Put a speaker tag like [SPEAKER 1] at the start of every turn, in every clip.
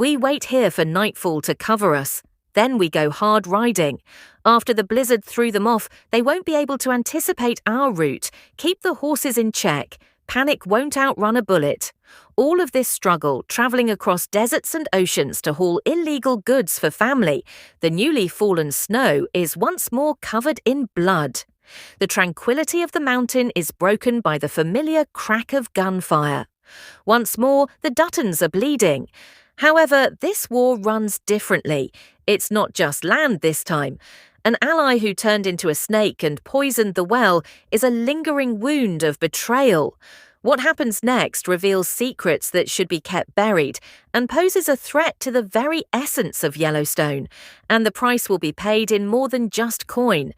[SPEAKER 1] We wait here for nightfall to cover us. Then we go hard riding. After the blizzard threw them off, they won't be able to anticipate our route. Keep the horses in check. Panic won't outrun a bullet. All of this struggle, traveling across deserts and oceans to haul illegal goods for family, the newly fallen snow is once more covered in blood. The tranquility of the mountain is broken by the familiar crack of gunfire. Once more, the Duttons are bleeding. However, this war runs differently. It's not just land this time. An ally who turned into a snake and poisoned the well is a lingering wound of betrayal. What happens next reveals secrets that should be kept buried and poses a threat to the very essence of Yellowstone, and the price will be paid in more than just coin.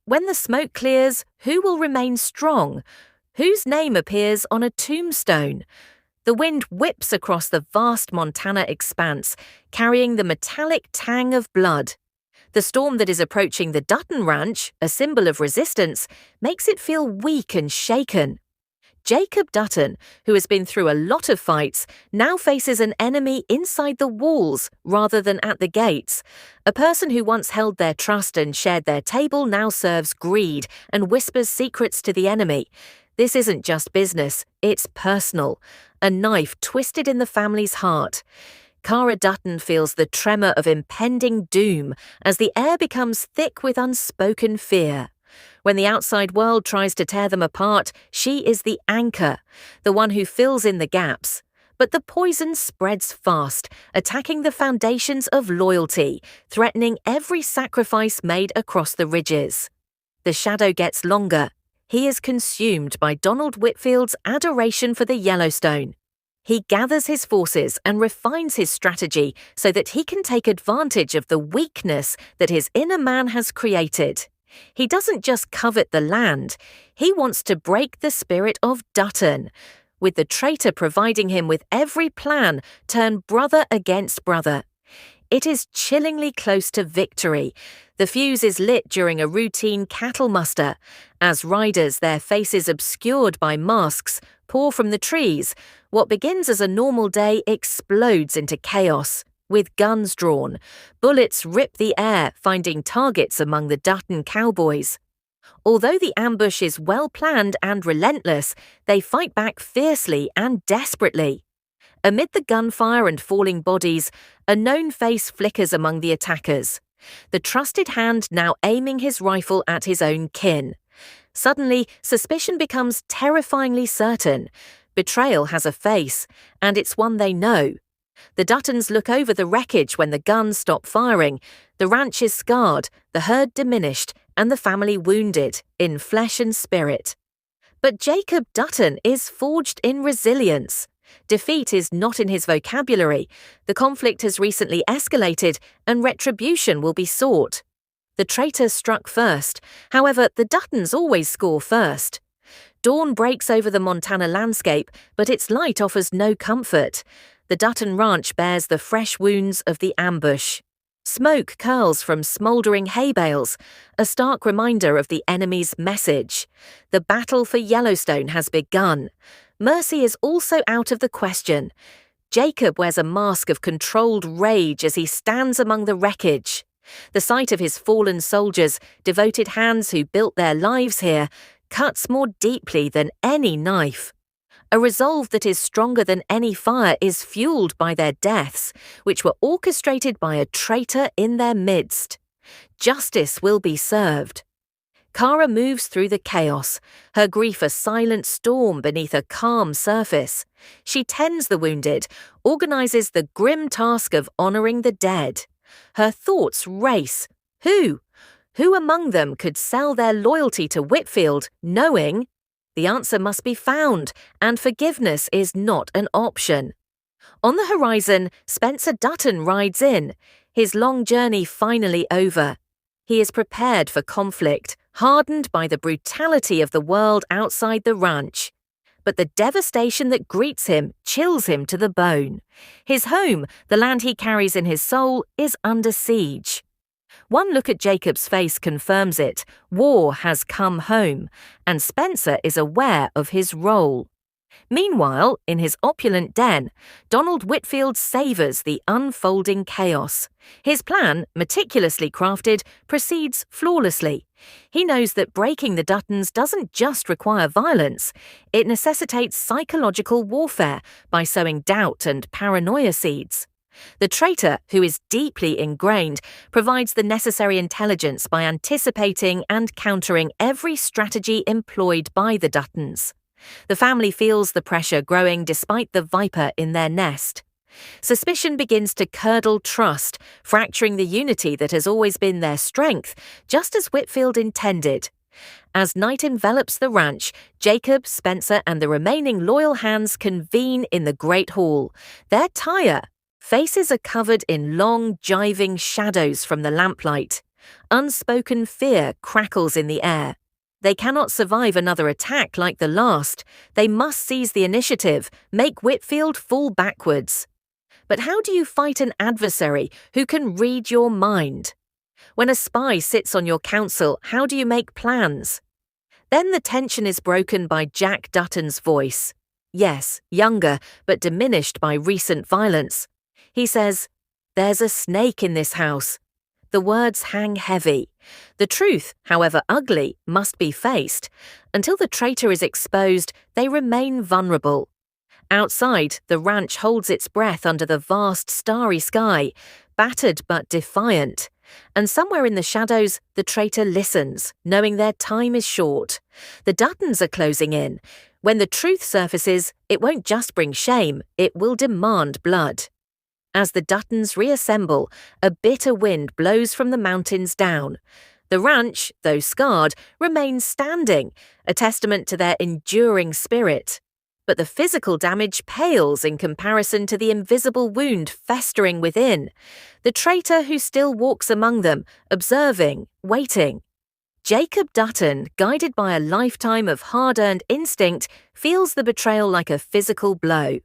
[SPEAKER 1] When the smoke clears, who will remain strong? Whose name appears on a tombstone? The wind whips across the vast Montana expanse, carrying the metallic tang of blood. The storm that is approaching the Dutton Ranch, a symbol of resistance, makes it feel weak and shaken. Jacob Dutton, who has been through a lot of fights, now faces an enemy inside the walls rather than at the gates. A person who once held their trust and shared their table now serves greed and whispers secrets to the enemy. This isn't just business, it's personal. A knife twisted in the family's heart. Cara Dutton feels the tremor of impending doom as the air becomes thick with unspoken fear. When the outside world tries to tear them apart, she is the anchor, the one who fills in the gaps. But the poison spreads fast, attacking the foundations of loyalty, threatening every sacrifice made across the ridges. The shadow gets longer. He is consumed by Donald Whitfield's adoration for the Yellowstone. He gathers his forces and refines his strategy so that he can take advantage of the weakness that his inner man has created. He doesn't just covet the land, he wants to break the spirit of Dutton. With the traitor providing him with every plan, turn brother against brother. It is chillingly close to victory. The fuse is lit during a routine cattle muster. As riders, their faces obscured by masks, pour from the trees. What begins as a normal day explodes into chaos. With guns drawn, bullets rip the air, finding targets among the Dutton cowboys. Although the ambush is well planned and relentless, they fight back fiercely and desperately. Amid the gunfire and falling bodies, a known face flickers among the attackers. The trusted hand now aiming his rifle at his own kin. Suddenly, suspicion becomes terrifyingly certain. Betrayal has a face, and it's one they know. The Duttons look over the wreckage when the guns stop firing. The ranch is scarred, the herd diminished, and the family wounded, in flesh and spirit. But Jacob Dutton is forged in resilience. Defeat is not in his vocabulary. The conflict has recently escalated, and retribution will be sought. The traitor struck first. However, the Duttons always score first. Dawn breaks over the Montana landscape, but its light offers no comfort. The Dutton Ranch bears the fresh wounds of the ambush. Smoke curls from smouldering hay bales, a stark reminder of the enemy's message. The battle for Yellowstone has begun. Mercy is also out of the question. Jacob wears a mask of controlled rage as he stands among the wreckage. The sight of his fallen soldiers, devoted hands who built their lives here, cuts more deeply than any knife. A resolve that is stronger than any fire is fueled by their deaths, which were orchestrated by a traitor in their midst. Justice will be served. Cara moves through the chaos, her grief a silent storm beneath a calm surface. She tends the wounded, organizes the grim task of honoring the dead. Her thoughts race. Who? Who among them could sell their loyalty to Whitfield, knowing the answer must be found, and forgiveness is not an option? On the horizon, Spencer Dutton rides in, his long journey finally over. He is prepared for conflict, hardened by the brutality of the world outside the ranch. But the devastation that greets him chills him to the bone. His home, the land he carries in his soul, is under siege. One look at Jacob's face confirms it. War has come home, and Spencer is aware of his role. Meanwhile, in his opulent den, Donald Whitfield savours the unfolding chaos. His plan, meticulously crafted, proceeds flawlessly. He knows that breaking the Duttons doesn't just require violence, it necessitates psychological warfare by sowing doubt and paranoia seeds. The traitor, who is deeply ingrained, provides the necessary intelligence by anticipating and countering every strategy employed by the Duttons. The family feels the pressure growing despite the viper in their nest. Suspicion begins to curdle trust, fracturing the unity that has always been their strength, just as Whitfield intended. As night envelops the ranch, Jacob, Spencer, and the remaining loyal hands convene in the Great Hall. Their tire. Faces are covered in long, jiving shadows from the lamplight. Unspoken fear crackles in the air. They cannot survive another attack like the last. They must seize the initiative, make Whitfield fall backwards. But how do you fight an adversary who can read your mind? When a spy sits on your council, how do you make plans? Then the tension is broken by Jack Dutton's voice. Yes, younger, but diminished by recent violence. He says, "There's a snake in this house." The words hang heavy. The truth, however ugly, must be faced. Until the traitor is exposed, they remain vulnerable. Outside, the ranch holds its breath under the vast starry sky, battered but defiant. And somewhere in the shadows, the traitor listens, knowing their time is short. The Duttons are closing in. When the truth surfaces, it won't just bring shame, it will demand blood. As the Duttons reassemble, a bitter wind blows from the mountains down. The ranch, though scarred, remains standing, a testament to their enduring spirit. But the physical damage pales in comparison to the invisible wound festering within. The traitor who still walks among them, observing, waiting. Jacob Dutton, guided by a lifetime of hard-earned instinct, feels the betrayal like a physical blow.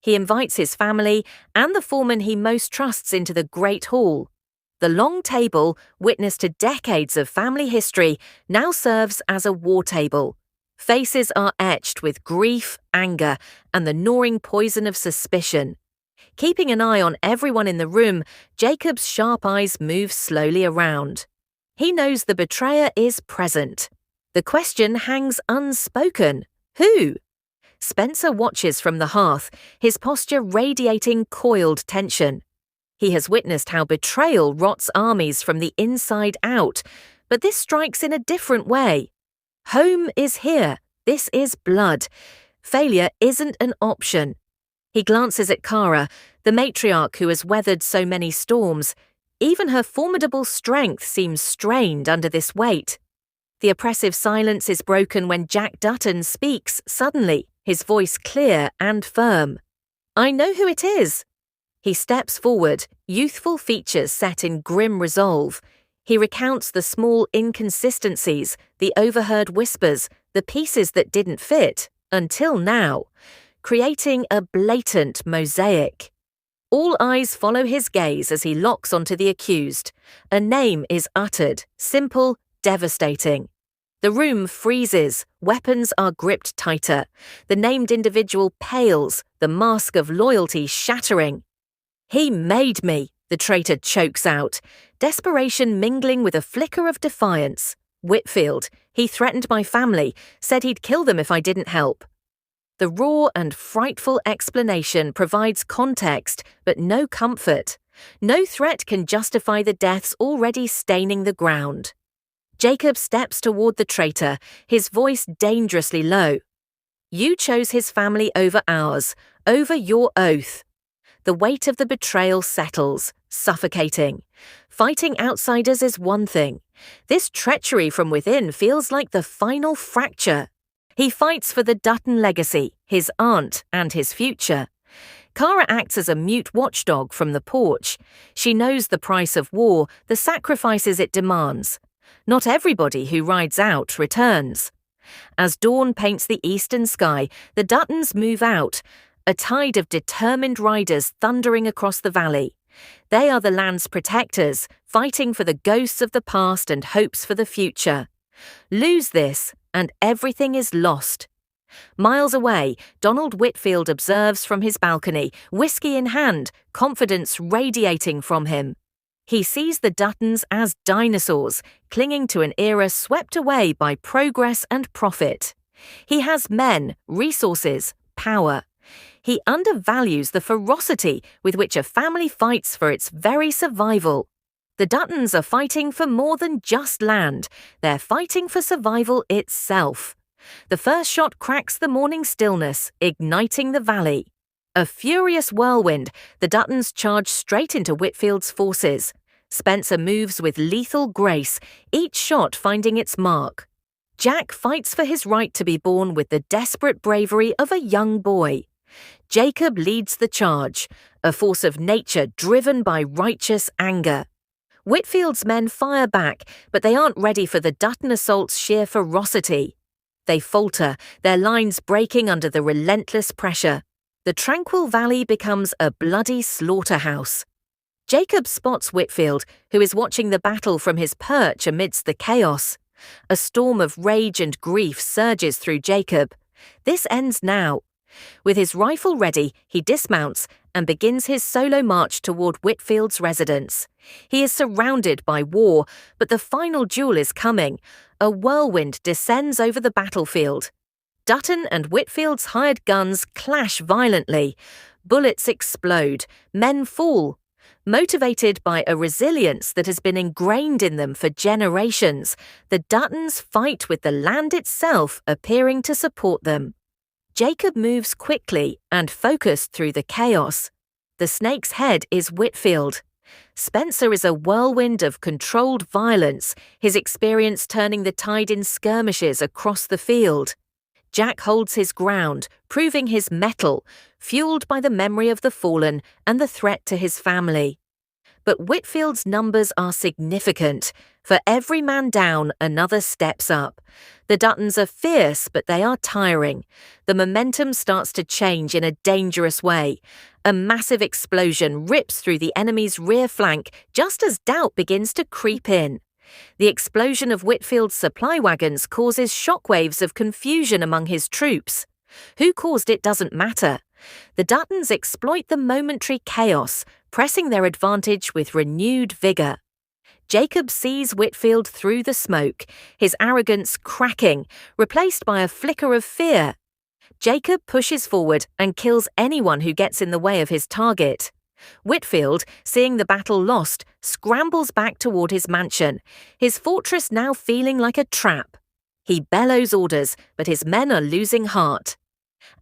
[SPEAKER 1] He invites his family and the foreman he most trusts into the Great Hall. The long table, witness to decades of family history, now serves as a war table. Faces are etched with grief, anger, and the gnawing poison of suspicion. Keeping an eye on everyone in the room, Jacob's sharp eyes move slowly around. He knows the betrayer is present. The question hangs unspoken. Who? Spencer watches from the hearth, his posture radiating coiled tension. He has witnessed how betrayal rots armies from the inside out, but this strikes in a different way. Home is here. This is blood. Failure isn't an option. He glances at Kara, the matriarch who has weathered so many storms. Even her formidable strength seems strained under this weight. The oppressive silence is broken when Jack Dutton speaks suddenly, his voice clear and firm. "I know who it is." He steps forward, youthful features set in grim resolve. He recounts the small inconsistencies, the overheard whispers, the pieces that didn't fit, until now, creating a blatant mosaic. All eyes follow his gaze as he locks onto the accused. A name is uttered, simple, devastating. The room freezes, weapons are gripped tighter. The named individual pales, the mask of loyalty shattering. "He made me," the traitor chokes out, desperation mingling with a flicker of defiance. "Whitfield, he threatened my family, said he'd kill them if I didn't help." The raw and frightful explanation provides context, but no comfort. No threat can justify the deaths already staining the ground. Jacob steps toward the traitor, his voice dangerously low. "You chose his family over ours, over your oath." The weight of the betrayal settles, suffocating. Fighting outsiders is one thing. This treachery from within feels like the final fracture. He fights for the Dutton legacy, his aunt, and his future. Kara acts as a mute watchdog from the porch. She knows the price of war, the sacrifices it demands. Not everybody who rides out returns. As dawn paints the eastern sky, the Duttons move out, a tide of determined riders thundering across the valley. They are the land's protectors, fighting for the ghosts of the past and hopes for the future. Lose this, and everything is lost. Miles away, Donald Whitfield observes from his balcony, whiskey in hand, confidence radiating from him. He sees the Duttons as dinosaurs, clinging to an era swept away by progress and profit. He has men, resources, power. He undervalues the ferocity with which a family fights for its very survival. The Duttons are fighting for more than just land. They're fighting for survival itself. The first shot cracks the morning stillness, igniting the valley. A furious whirlwind, the Duttons charge straight into Whitfield's forces. Spencer moves with lethal grace, each shot finding its mark. Jack fights for his right to be born with the desperate bravery of a young boy. Jacob leads the charge, a force of nature driven by righteous anger. Whitfield's men fire back, but they aren't ready for the Dutton assault's sheer ferocity. They falter, their lines breaking under the relentless pressure. The tranquil valley becomes a bloody slaughterhouse. Jacob spots Whitfield, who is watching the battle from his perch amidst the chaos. A storm of rage and grief surges through Jacob. This ends now. With his rifle ready, he dismounts and begins his solo march toward Whitfield's residence. He is surrounded by war, but the final duel is coming. A whirlwind descends over the battlefield. Dutton and Whitfield's hired guns clash violently. Bullets explode. Men fall. Motivated by a resilience that has been ingrained in them for generations, the Duttons fight with the land itself appearing to support them. Jacob moves quickly and focused through the chaos. The snake's head is Whitfield. Spencer is a whirlwind of controlled violence, his experience turning the tide in skirmishes across the field. Jack holds his ground, proving his mettle, fueled by the memory of the fallen and the threat to his family. But Whitfield's numbers are significant. For every man down, another steps up. The Duttons are fierce, but they are tiring. The momentum starts to change in a dangerous way. A massive explosion rips through the enemy's rear flank just as doubt begins to creep in. The explosion of Whitfield's supply wagons causes shockwaves of confusion among his troops. Who caused it doesn't matter. The Duttons exploit the momentary chaos, pressing their advantage with renewed vigour. Jacob sees Whitfield through the smoke, his arrogance cracking, replaced by a flicker of fear. Jacob pushes forward and kills anyone who gets in the way of his target. Whitfield, seeing the battle lost, scrambles back toward his mansion, his fortress now feeling like a trap. He bellows orders, but his men are losing heart.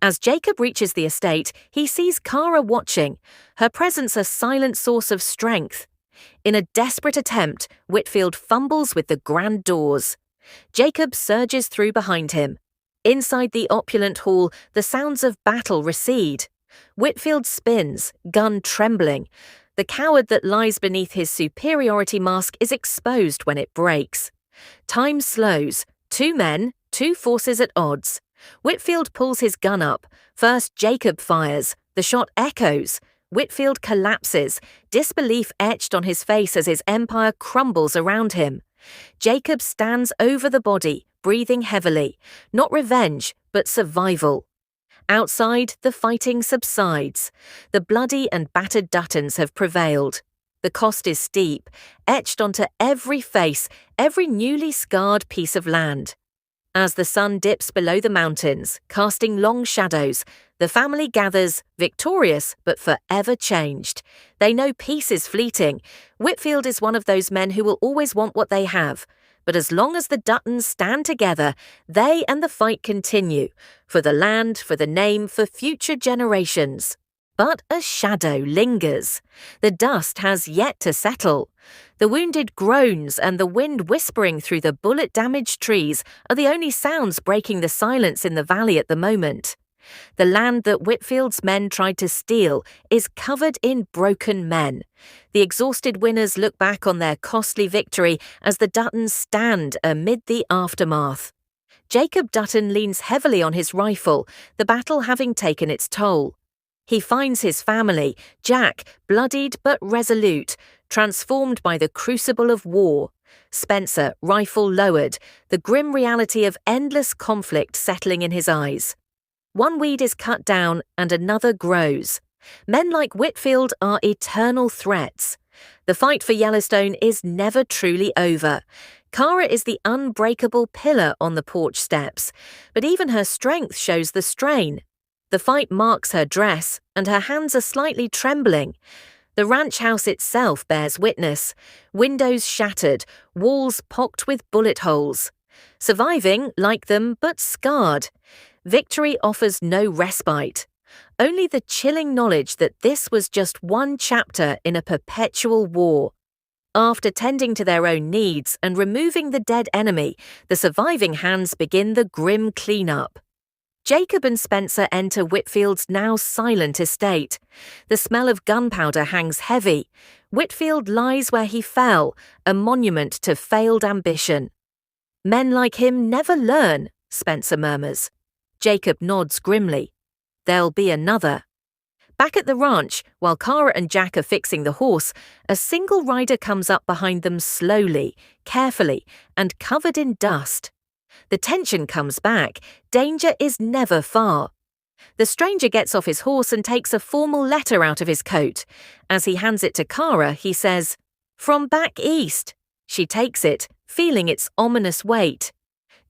[SPEAKER 1] As Jacob reaches the estate, he sees Kara watching, her presence a silent source of strength. In a desperate attempt, Whitfield fumbles with the grand doors. Jacob surges through behind him. Inside the opulent hall, the sounds of battle recede. Whitfield spins, gun trembling. The coward that lies beneath his superiority mask is exposed when it breaks. Time slows. 2 men, 2 forces at odds. Whitfield pulls his gun up. First, Jacob fires. The shot echoes. Whitfield collapses, disbelief etched on his face as his empire crumbles around him. Jacob stands over the body, breathing heavily. Not revenge, but survival. Outside, the fighting subsides. The bloody and battered Duttons have prevailed. The cost is steep, etched onto every face, every newly scarred piece of land. As the sun dips below the mountains, casting long shadows, the family gathers, victorious but forever changed. They know peace is fleeting. Whitfield is one of those men who will always want what they have. But as long as the Duttons stand together, they and the fight continue. For the land, for the name, for future generations. But a shadow lingers. The dust has yet to settle. The wounded groans and the wind whispering through the bullet-damaged trees are the only sounds breaking the silence in the valley at the moment. The land that Whitfield's men tried to steal is covered in broken men. The exhausted winners look back on their costly victory as the Duttons stand amid the aftermath. Jacob Dutton leans heavily on his rifle, the battle having taken its toll. He finds his family, Jack, bloodied but resolute, transformed by the crucible of war. Spencer, rifle lowered, the grim reality of endless conflict settling in his eyes. One weed is cut down and another grows. Men like Whitfield are eternal threats. The fight for Yellowstone is never truly over. Kara is the unbreakable pillar on the porch steps, but even her strength shows the strain. The fight marks her dress, and her hands are slightly trembling. The ranch house itself bears witness. Windows shattered, walls pocked with bullet holes. Surviving, like them, but scarred. Victory offers no respite. Only the chilling knowledge that this was just one chapter in a perpetual war. After tending to their own needs and removing the dead enemy, the surviving hands begin the grim cleanup. Jacob and Spencer enter Whitfield's now silent estate. The smell of gunpowder hangs heavy. Whitfield lies where he fell, a monument to failed ambition. Men like him never learn, Spencer murmurs. Jacob nods grimly. There'll be another. Back at the ranch, while Kara and Jack are fixing the horse, a single rider comes up behind them slowly, carefully, and covered in dust. The tension comes back. Danger is never far. The stranger gets off his horse and takes a formal letter out of his coat. As he hands it to Kara, he says, "From back east." She takes it, feeling its ominous weight.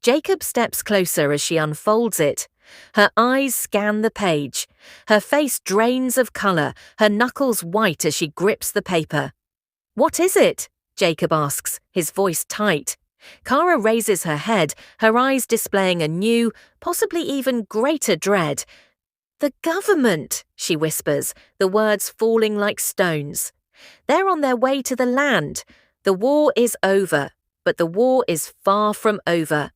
[SPEAKER 1] Jacob steps closer as she unfolds it. Her eyes scan the page. Her face drains of colour, her knuckles white as she grips the paper. "What is it?" Jacob asks, his voice tight. Kara raises her head, her eyes displaying a new, possibly even greater dread. "The government," she whispers, the words falling like stones. "They're on their way to the land. The war is over, but the war is far from over.